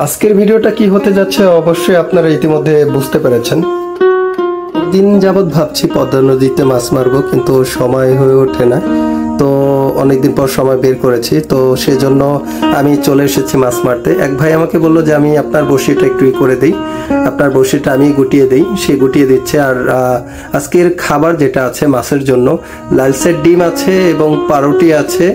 আজকের ভিডিওটা কি হতে যাচ্ছে অবশ্যই আপনারা ইতিমধ্যে বুঝতে পেরেছেন। দিন যাবৎ ভাবছি পদ্মা নদীতে মাছ মারবো, কিন্তু সময় হয়ে ওঠে না। তো অনেকদিন পর সময় বের করেছি, তো সেজন্য আমি চলে এসেছি মাছ মারতে। এক ভাই আমাকে বললো যে আমি আপনার বড়শিটা একটু করে দিই, আপনার বড়শিটা আমি গুটিয়ে দিই। সে গুটিয়ে দিচ্ছে। আর আজকের খাবার যেটা আছে মাছের জন্য, লালসের ডিম আছে এবং পাউরুটি আছে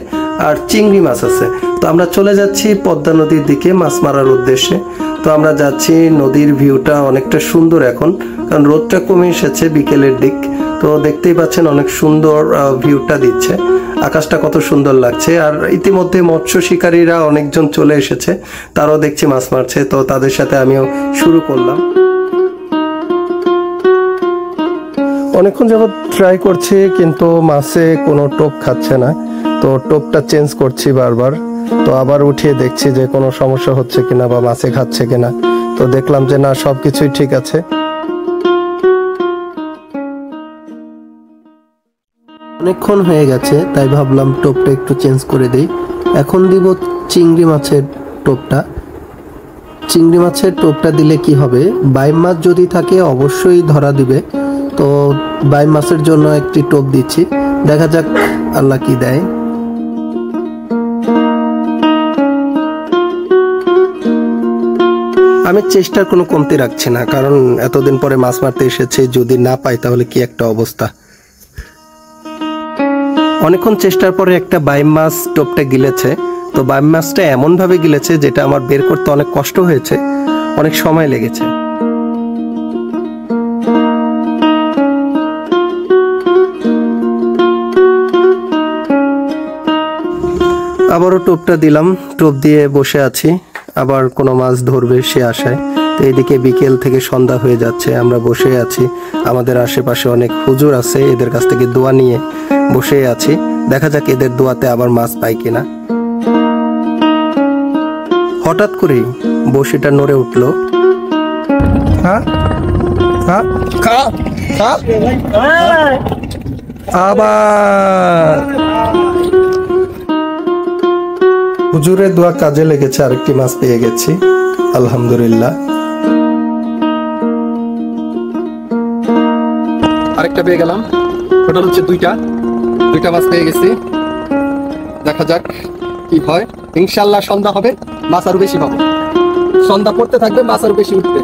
আর চিংড়ি মাছ আছে। তো আমরা চলে যাচ্ছি পদ্মা নদীর দিকে মাছ মারার উদ্দেশ্যে। তো আমরা যাচ্ছি, নদীর ভিউটা অনেকটা সুন্দর এখন, কারণ রোদটা কমে এসেছে বিকেলের দিক। তো দেখতেই পাচ্ছেন অনেক সুন্দর ভিউটা দিচ্ছে, আকাশটা কত সুন্দর লাগছে। আর ইতিমধ্যে মৎস্য শিকারীরা অনেকজন চলে এসেছে, তারাও দেখছি মাছ মারছে। তো তাদের সাথে আমিও শুরু করলাম। অনেকক্ষণ যাবৎ ট্রাই করছি, কিন্তু মাছে কোনো টোপ খাচ্ছে না। তো টোপটা চেঞ্জ করছি বারবার। তো আবার উঠিয়ে দেখছি যে কোনো সমস্যা হচ্ছে কিনা বা মাছে খাচ্ছে কিনা। তো দেখলাম যে না, সবকিছুই ঠিক আছে। অনেকক্ষণ হয়ে গেছে, তাই ভাবলাম টোপটা একটু চেঞ্জ করে দেই। এখন দিব চিংড়ি মাছের টোপটা। চিংড়ি মাছের টোপটা দিলে কি হবে, বাইম মাছ যদি থাকে অবশ্যই ধরা দিবে। তো বাইম মাছের জন্য একটি টোপ দিচ্ছি, দেখা যাক আল্লাহ কি দেয়। আমি চেষ্টার কোনো কমতি রাখছি না, কারণ এতদিন পরে মাছ মারতে এসেছে, যদি না পাই তাহলে কি একটা অবস্থা। অনেকক্ষণ চেষ্টার পরে একটা বাইম মাছ টোপটা গিলেছে। তো বাইম মাছটা এমনভাবে গিলেছে যেটা আমার বের করতে অনেক কষ্ট হয়েছে, অনেক সময় লেগেছে। আবারও টোপটা দিলাম, টোপ দিয়ে বসে আছি, আবার কোনো মাছ ধরবে সে আশায়। তো এইদিকে বিকেল থেকে সন্ধ্যা হয়ে যাচ্ছে, আমরা বসে আছি। আমাদের আশেপাশে অনেক হুজুর আছে, এদের কাছ থেকে দোয়া নিয়ে বসে আছি। দেখা যাক এদের দোয়াতে আবার মাছ পাই কিনা। হঠাৎ করেই বড়শিটা নড়ে উঠলো। আবার হুজুরের দোয়া কাজে লেগেছে, আরেকটি মাছ পেয়ে গেছি, আলহামদুলিল্লাহ। আরেকটা পেয়ে গেলাম, টোটাল হচ্ছে দুইটা মাছ পেয়ে গেছি। দেখা যাক কি হয়। ইনশাল্লাহ সন্ধ্যা হবে, মাছ আরো বেশি পাবো। সন্ধ্যা পড়তে থাকবে, মাছ আরো বেশি উঠবে।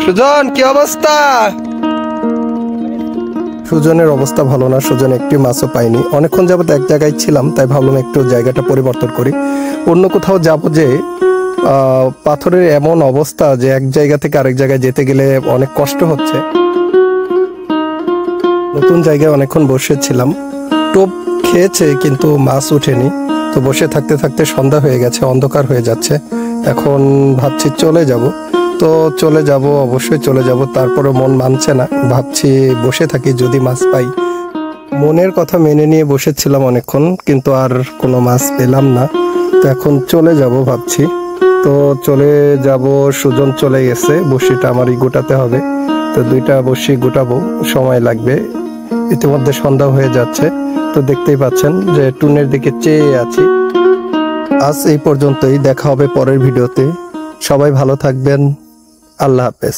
সুজন, কি অবস্থা? সুজনের অবস্থা ভালো না, সুজন একটি মাছও পাইনি। অনেকক্ষণ যাবত এক জায়গায় ছিলাম, তাই ভাবলাম একটু জায়গাটা পরিবর্তন করি, অন্য কোথাও যাবো। যে পাথরের এমন অবস্থা যে এক জায়গা থেকে আরেক জায়গায় যেতে গেলে অনেক কষ্ট হচ্ছে। নতুন জায়গায় অনেকক্ষণ বসেছিলাম, টোপ খেয়েছে কিন্তু মাছ ওঠেনি। তো বসে থাকতে থাকতে সন্ধ্যা হয়ে গেছে, অন্ধকার হয়ে যাচ্ছে। এখন ভাবছি চলে যাব। তো চলে যাব, অবশ্যই চলে যাব। তারপরে মন মানছে না, ভাবছি বসে থাকি, যদি মাছ পাই। মনের কথা মেনে নিয়ে বসেছিলাম অনেকক্ষণ, কিন্তু আর কোনো মাছ পেলাম না। তো এখন চলে যাব ভাবছি। তো চলে যাব, সুজন চলে গেছে, বড়শিটা আমারই গোটাতে হবে। তো দুইটা বড়শি গোটাবো, সময় লাগবে। ইতিমধ্যে সন্ধ্যা হয়ে যাচ্ছে, তো দেখতেই পাচ্ছেন যে টুনের দিকে চেয়ে আছি। আজ এই পর্যন্তই, দেখা হবে পরের ভিডিওতে। সবাই ভালো থাকবেন, আল্লাহ হাফেজ।